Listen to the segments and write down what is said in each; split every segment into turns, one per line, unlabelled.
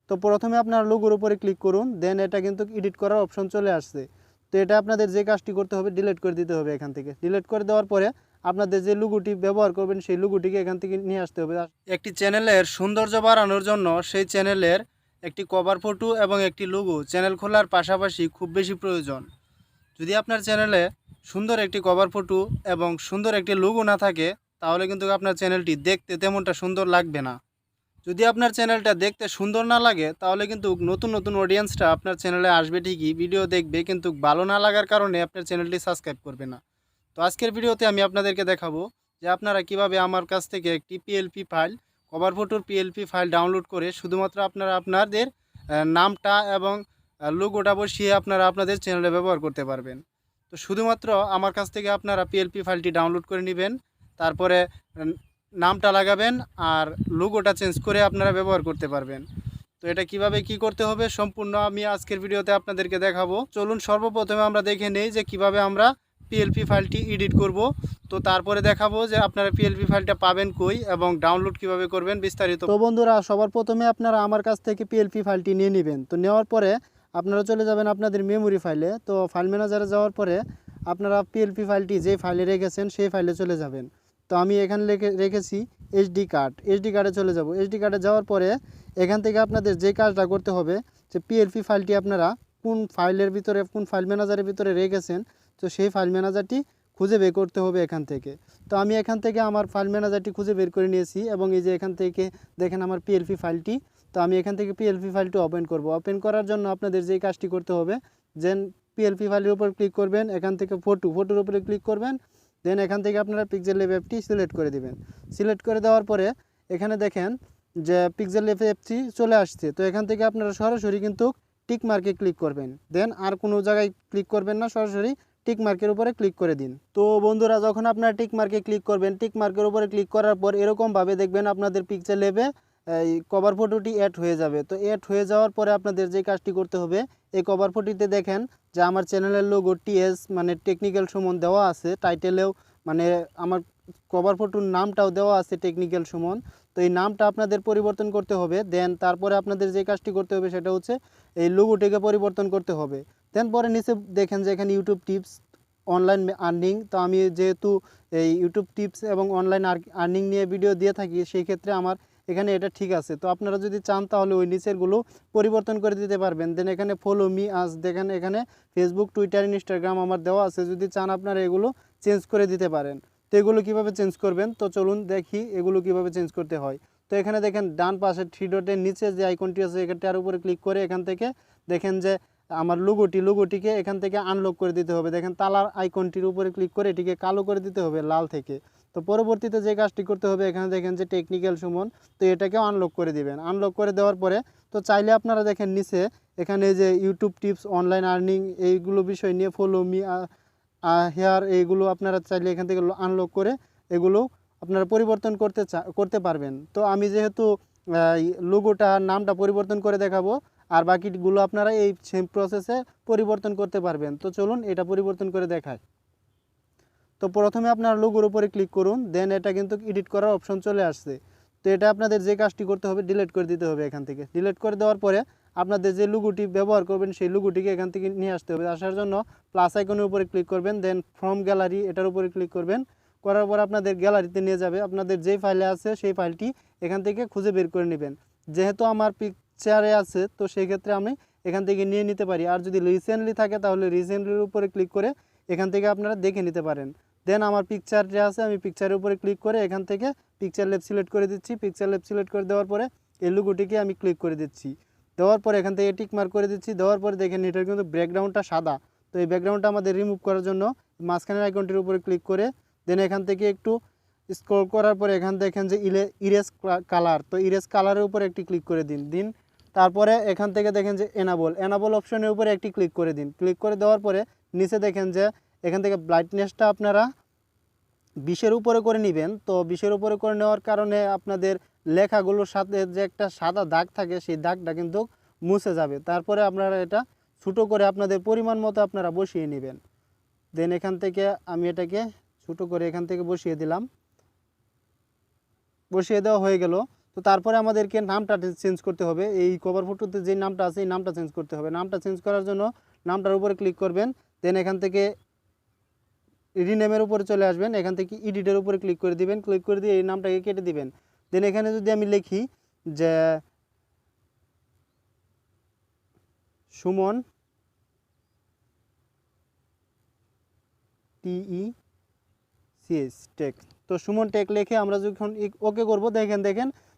তো প্রথমে আপনার লোগোর উপরে ক্লিক করুন, দেন এটা কিন্তু এডিট করার অপশন চলে আসছে। তো এটা আপনাদের যে কাজটি করতে হবে ডিলিট করে দিতে হবে এখান থেকে। ডিলিট করে দেওয়ার পরে আপনাদের যে লোগোটি ব্যবহার করবেন সেই লোগোটিকে এখান থেকে নিয়ে আসতে হবে। একটি চ্যানেলের সৌন্দর্য বাড়ানোর জন্য সেই চ্যানেলের একটি কভার ফটো এবং একটি লোগো চ্যানেল খোলার পাশাপাশি খুব বেশি প্রয়োজন। যদি আপনার চ্যানেলে সুন্দর একটি কভার ফটো এবং সুন্দর একটি লোগো না থাকে তাহলে কিন্তু আপনার চ্যানেলটি দেখতে তেমনটা সুন্দর লাগবে না। যদি আপনার চ্যানেলটা দেখতে সুন্দর না লাগে তাহলে কিন্তু নতুন নতুন অডিয়েন্সটা আপনার চ্যানেলে আসবে ঠিকই, ভিডিও দেখবে, কিন্তু ভালো না লাগার কারণে আপনার চ্যানেলটি সাবস্ক্রাইব করবে না। তো আজকের ভিডিওতে আমি আপনাদেরকে দেখাবো যে আপনারা কিভাবে আমার কাছ থেকে একটি পিএলপি ফাইল, কভার ফটোর পিএলপি ফাইল ডাউনলোড করে শুধুমাত্র আপনারা আপনাদের নামটা এবং লোগোটা বসিয়ে আপনারা আপনাদের চ্যানেলে ব্যবহার করতে পারবেন। তো শুধুমাত্র আমার কাছ থেকে আপনারা পিএলপি ফাইলটি ডাউনলোড করে নেবেন, তারপরে নামটা লাগাবেন আর লোগোটা চেঞ্জ করে আপনারা ব্যবহার করতে পারবেন। তো এটা কিভাবে কি করতে হবে সম্পূর্ণ আমি আজকের ভিডিওতে আপনাদেরকে দেখাবো। চলুন সর্বপ্রথমে আমরা দেখে নেই যে কিভাবে আমরা পিএলপি ফাইলটি এডিট করব। তো তারপরে দেখাবো যে আপনারা পিএলপি ফাইলটা পাবেন কই এবং ডাউনলোড কিভাবে করবেন বিস্তারিত। তো বন্ধুরা, সবার প্রথমে আপনারা আমার কাছ থেকে পিএলপি ফাইলটি নিয়ে নেবেন। তো নেওয়ার পরে আপনারা চলে যাবেন আপনাদের মেমোরি ফাইলে। তো ফাইল ম্যানেজারে যাওয়ার পরে আপনারা পিএলপি ফাইলটি যে ফাইলে রেখেছেন সেই ফাইলে চলে যাবেন। তো আমি এখানে রেখেছি এইচডি কার্ড। এইচডি কার্ডে চলে যাব। এইচডি কার্ডে যাওয়ার পরে এখান থেকে আপনাদের যে কাজটা করতে হবে যে পিএলপি ফাইলটি আপনারা কোন ফাইলের ভিতরে, কোন ফাইল ম্যানেজারের ভিতরে রেখেছেন, তো সেই ফাইল ম্যানেজারটি খুঁজে বের করতে হবে এখান থেকে। তো আমি এখান থেকে আমার ফাইল ম্যানেজারটি খুঁজে বের করে নিয়েছি এবং এই যে এখান থেকে দেখেন আমার পিএলপি ফাইলটি। তো আমি এখান থেকে পিএলপি ফাইলটি ওপেন করব। ওপেন করার জন্য আপনাদের যেই কাজটি করতে হবে যে পিএলপি ফাইলের উপর ক্লিক করবেন, এখান থেকে ফটোর উপরে ক্লিক করবেন, দেন এখান থেকে আপনারা পিক্সেল ল্যাব অ্যাপটি সিলেক্ট করে দিবেন। সিলেক্ট করে দেওয়ার পরে এখানে দেখেন যে পিক্সেল ল্যাব অ্যাপটি চলে আসছে। তো এখান থেকে আপনারা সরাসরি কিন্তু টিক মার্কে ক্লিক করবেন, দেন আর কোনো জায়গায় ক্লিক করবেন না, সরাসরি টিক মার্কের উপরে ক্লিক করে দিন। তো বন্ধুরা, যখন আপনারা টিক মার্কে ক্লিক করবেন, টিক মার্কের উপরে ক্লিক করার পর এরকমভাবে দেখবেন আপনাদের পিক্সেল ল্যাবে এই কভার ফটোটি অ্যাড হয়ে যাবে। তো অ্যাড হয়ে যাওয়ার পরে আপনাদের যে কাজটি করতে হবে, এই কভার ফটোতে দেখেন যে আমার চ্যানেলের লোগো টিএস মানে টেকনিক্যাল সুমন দেওয়া আছে, টাইটেলেও মানে আমার কভার ফটোর নামটাও দেওয়া আছে টেকনিক্যাল সুমন। তো এই নামটা আপনাদের পরিবর্তন করতে হবে। দেন তারপরে আপনাদের যে কাজটি করতে হবে সেটা হচ্ছে এই লোগোটিকে পরিবর্তন করতে হবে। দেন পরে নিচে দেখেন যে এখানে ইউটিউব টিপস, অনলাইন আর্নিং। তো আমি যেহেতু এই ইউটিউব টিপস এবং অনলাইন আর্নিং নিয়ে ভিডিও দিয়ে থাকি, সেই ক্ষেত্রে আমার এখানে এটা ঠিক আছে। তো আপনারা যদি চান তাহলে ওই নিচেরগুলো পরিবর্তন করে দিতে পারবেন। দেন এখানে ফলো মি আজ দেখেন এখানে ফেসবুক, টুইটার, ইনস্টাগ্রাম আমার দেওয়া আছে। যদি চান আপনারা এগুলো চেঞ্জ করে দিতে পারেন। তো এগুলো কীভাবে চেঞ্জ করবেন, তো চলুন দেখি এগুলো কীভাবে চেঞ্জ করতে হয়। তো এখানে দেখেন ডান পাশে থ্রি ডটের নিচে যে আইকনটি আছে এটার উপরে ক্লিক করে এখান থেকে দেখেন যে আমার লোগোটিকে এখান থেকে আনলক করে দিতে হবে। দেখেন তালার আইকনটির উপরে ক্লিক করে এটিকে কালো করে দিতে হবে লাল থেকে। তো পরবর্তীতে যে কাজটি করতে হবে এখানে দেখেন যে টেকনিক্যাল সুমন, তো এটাকেও আনলক করে দিবেন। আনলক করে দেওয়ার পরে তো চাইলে আপনারা দেখেন নিচে এখানে যে ইউটিউব টিপস, অনলাইন আর্নিং এইগুলো বিষয় নিয়ে ফলো মি হেয়ার এইগুলো আপনারা চাইলে এখান থেকে আনলক করে এগুলো আপনারা পরিবর্তন করতে পারবেন। তো আমি যেহেতু লোগোটা নামটা পরিবর্তন করে দেখাবো আর বাকিগুলো আপনারা এই সেম প্রসেসে পরিবর্তন করতে পারবেন। তো চলুন এটা পরিবর্তন করে দেখায়। তো প্রথমে আপনার লোগোর উপরে ক্লিক করুন, দেন এটা কিন্তু এডিট করার অপশন চলে আসছে। তো এটা আপনাদের যে কাজটি করতে হবে ডিলিট করে দিতে হবে এখান থেকে। ডিলিট করে দেওয়ার পরে আপনাদের যে লোগোটি ব্যবহার করবেন সেই লোগোটিকে এখান থেকে নিয়ে আসতে হবে। আসার জন্য প্লাস আইকনের উপরে ক্লিক করবেন, দেন ফ্রম গ্যালারি এটার উপরে ক্লিক করবেন। করার পর আপনাদের গ্যালারিতে নিয়ে যাবে। আপনাদের যেই ফাইলে আছে সেই ফাইলটি এখান থেকে খুঁজে বের করে নেবেন। যেহেতু আমার পিকচারে আছে তো সেই ক্ষেত্রে আমি এখান থেকে নিয়ে নিতে পারি। আর যদি রিসেন্টলি থাকে তাহলে রিসেন্টলির উপরে ক্লিক করে এখান থেকে আপনারা দেখে নিতে পারেন। দেন আমার পিকচারটা আছে, আমি পিকচারের উপরে ক্লিক করে এখান থেকে পিকচার ল্যাব সিলেক্ট করে দিচ্ছি। পিকচার ল্যাব সিলেক্ট করে দেওয়ার পরে এই লোগোটিকে আমি ক্লিক করে দিচ্ছি। দেওয়ার পরে এখান থেকে টিক মার্ক করে দিচ্ছি। দেওয়ার পরে দেখেন এটার কিন্তু ব্যাকগ্রাউন্ডটা সাদা। তো এই ব্যাকগ্রাউন্ডটা আমাদের রিমুভ করার জন্য মাঝখানের আইকনটির উপরে ক্লিক করে দেন এখান থেকে একটু স্ক্রল করার পরে এখান দেখেন যে ইরেজ কালার, তো ইরেজ কালারের উপরে একটি ক্লিক করে দিন। তারপরে এখান থেকে দেখেন যে এনাবল অপশনের উপরে একটি ক্লিক করে দিন। ক্লিক করে দেওয়ার পরে নিচে দেখেন যে এখান থেকে ব্রাইটনেসটা আপনারা 20-এর উপরে করে নেবেন। তো 20-এর উপরে করে নেওয়ার কারণে আপনাদের লেখাগুলোর সাথে যে একটা সাদা দাগ থাকে সেই দাগটা কিন্তু মুছে যাবে। তারপরে আপনারা এটা ছোটো করে আপনাদের পরিমাণ মতো আপনারা বসিয়ে নেবেন। দেন এখান থেকে আমি এটাকে ছোটো করে এখান থেকে বসিয়ে দিলাম। বসিয়ে দেওয়া হয়ে গেল। তো তারপরে আমাদেরকে নামটা চেঞ্জ করতে হবে, এই কভার ফটোতে যে নামটা আছে এই নামটা চেঞ্জ করতে হবে। নামটা চেঞ্জ করার জন্য নামটার উপরে ক্লিক করবেন, দেন এখান থেকে রিনেমের উপরে চলে আসবেন, এখান থেকে এডিটের উপরে ক্লিক করে দিবেন, ক্লিক করে দিয়ে এই নামটাকে কেটে দিবেন। দেন এখানে যদি আমি লিখি যে সুমন TECH টেক, তো সুমন টেক লিখে আমরা যখন ওকে করব দেখেন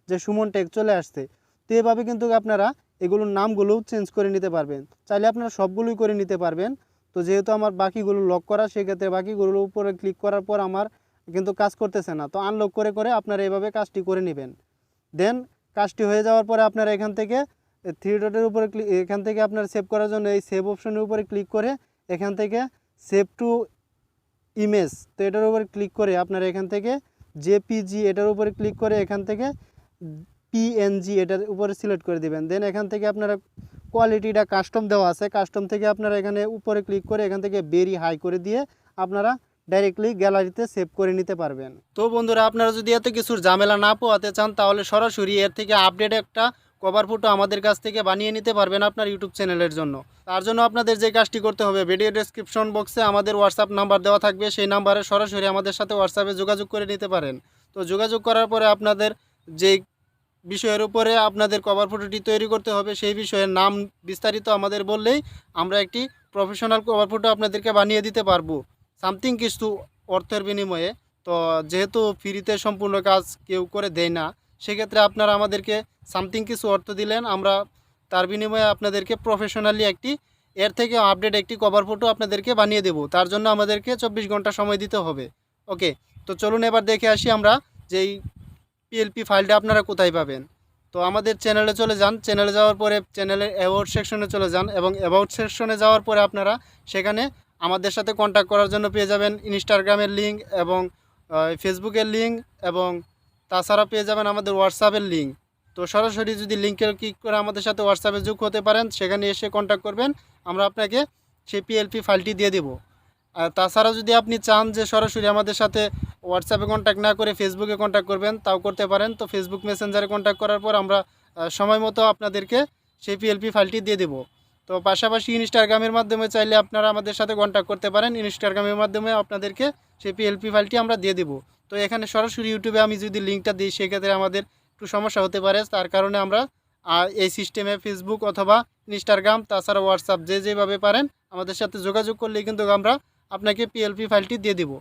যে সুমন টেক চলে আসছে। তো এভাবে কিন্তু আপনারা এগুলোর নামগুলোও চেঞ্জ করে নিতে পারবেন, চাইলে আপনারা সবগুলোই করে নিতে পারবেন। তো যেহেতু আমার বাকিগুলো লক করা, সেক্ষেত্রে বাকিগুলোর উপরে ক্লিক করার পর আমার কিন্তু কাজ করতেছে না। তো আনলক করে করে আপনারা এভাবে কাজটি করে নেবেন। দেন কাজটি হয়ে যাওয়ার পরে আপনারা এখান থেকে থ্রি ডটের উপরে এখান থেকে আপনার সেভ করার জন্য এই সেভ অপশনের উপরে ক্লিক করে এখান থেকে সেভ টু ইমেজ, তো এটার উপরে ক্লিক করে আপনারা এখান থেকে জেপিজি এটার উপরে ক্লিক করে এখান থেকে PNG এটার উপরে সিলেক্ট করে দিবেন। দেন এখান থেকে আপনারা কোয়ালিটিটা কাস্টম দেওয়া আছে, কাস্টম থেকে আপনারা এখানে উপরে ক্লিক করে এখান থেকে ভেরি হাই করে দিয়ে আপনারা ডাইরেক্টলি গ্যালারিতে সেভ করে নিতে পারবেন। তো বন্ধুরা, আপনারা যদি এত কিছুর ঝামেলা না পোহাতে চান তাহলে সরাসরি এর থেকে আপডেট একটা কভার ফটো আমাদের কাছ থেকে বানিয়ে নিতে পারবেন আপনার ইউটিউব চ্যানেলের জন্য। তার জন্য আপনাদের যে কাজটি করতে হবে, ভিডিও ডেসক্রিপশন বক্সে আমাদের হোয়াটসঅ্যাপ নাম্বার দেওয়া থাকবে, সেই নাম্বারে সরাসরি আমাদের সাথে হোয়াটসঅ্যাপে যোগাযোগ করে নিতে পারেন। তো যোগাযোগ করার পরে আপনাদের যে বিষয়ের উপরে আপনাদের কভার ফটোটি তৈরি করতে হবে সেই বিষয়ের নাম বিস্তারিত আমাদের বললেই আমরা একটি প্রফেশনাল কভার ফটো আপনাদেরকে বানিয়ে দিতে পারবো, সামথিং কিছু অর্থের বিনিময়ে। তো যেহেতু ফ্রিতে সম্পূর্ণ কাজ কেউ করে দেয় না, সেক্ষেত্রে আপনারা আমাদেরকে সামথিং কিছু অর্থ দিলেন, আমরা তার বিনিময়ে আপনাদেরকে প্রফেশনালি একটি এর থেকে আপডেট একটি কভার ফটো আপনাদেরকে বানিয়ে দেব। তার জন্য আমাদেরকে 24 ঘন্টা সময় দিতে হবে। ওকে, তো চলুন এবার দেখে আসি আমরা যেই PLP ফাইলটা আপনারা কোথায় পাবেন। তো আমাদের চ্যানেলে চলে যান, চ্যানেলে যাওয়ার পরে চ্যানেলের অ্যাবাউট সেকশনে চলে যান এবং অ্যাবাউট সেকশনে যাওয়ার পরে আপনারা সেখানে আমাদের সাথে কন্ট্যাক্ট করার জন্য পেয়ে যাবেন ইনস্টাগ্রামের লিঙ্ক এবং ফেসবুকের লিঙ্ক, এবং তাছাড়া পেয়ে যাবেন আমাদের হোয়াটসঅ্যাপের লিঙ্ক। তো সরাসরি যদি লিঙ্কের ক্লিক করে আমাদের সাথে হোয়াটসঅ্যাপে যোগ হতে পারেন, সেখানে এসে কন্ট্যাক্ট করবেন, আমরা আপনাকে সেই PLP ফাইলটি দিয়ে দেবো। আর তাছাড়া যদি আপনি চান যে সরাসরি আমাদের সাথে হোয়াটসঅ্যাপে কন্ট্যাক্ট না করে ফেসবুকে কন্ট্যাক্ট করবেন, তাও করতে পারেন। তো ফেসবুক মেসেঞ্জারে কন্ট্যাক্ট করার পর আমরা সময় মতো আপনাদেরকে সেই PLP ফাইলটি দিয়ে দেবো। তো পাশাপাশি ইনস্টাগ্রামের মাধ্যমে চাইলে আপনারা আমাদের সাথে কন্ট্যাক্ট করতে পারেন, ইনস্টাগ্রামের মাধ্যমে আপনাদেরকে সেই PLP ফাইলটি আমরা দিয়ে দেবো। তো এখানে সরাসরি ইউটিউবে আমি যদি লিঙ্কটা দিই সেক্ষেত্রে আমাদের একটু সমস্যা হতে পারে, তার কারণে আমরা এই সিস্টেমে ফেসবুক অথবা ইনস্টাগ্রাম তাছাড়া হোয়াটসঅ্যাপ যেভাবে পারেন আমাদের সাথে যোগাযোগ করলেই কিন্তু আমরা আপনাকে PLP ফাইলটি দিয়ে দেব।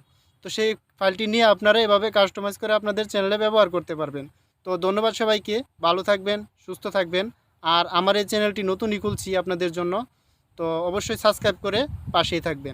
তো সেই ফাইলটি নিয়ে আপনারা এভাবে কাস্টমাইজ করে আপনাদের চ্যানেলে ব্যবহার করতে পারবেন। তো ধন্যবাদ সবাইকে, ভালো থাকবেন, সুস্থ থাকবেন। আর আমার এই চ্যানেলটি নতুনই খুলছি আপনাদের জন্য, তো অবশ্যই সাবস্ক্রাইব করে পাশেই থাকবেন।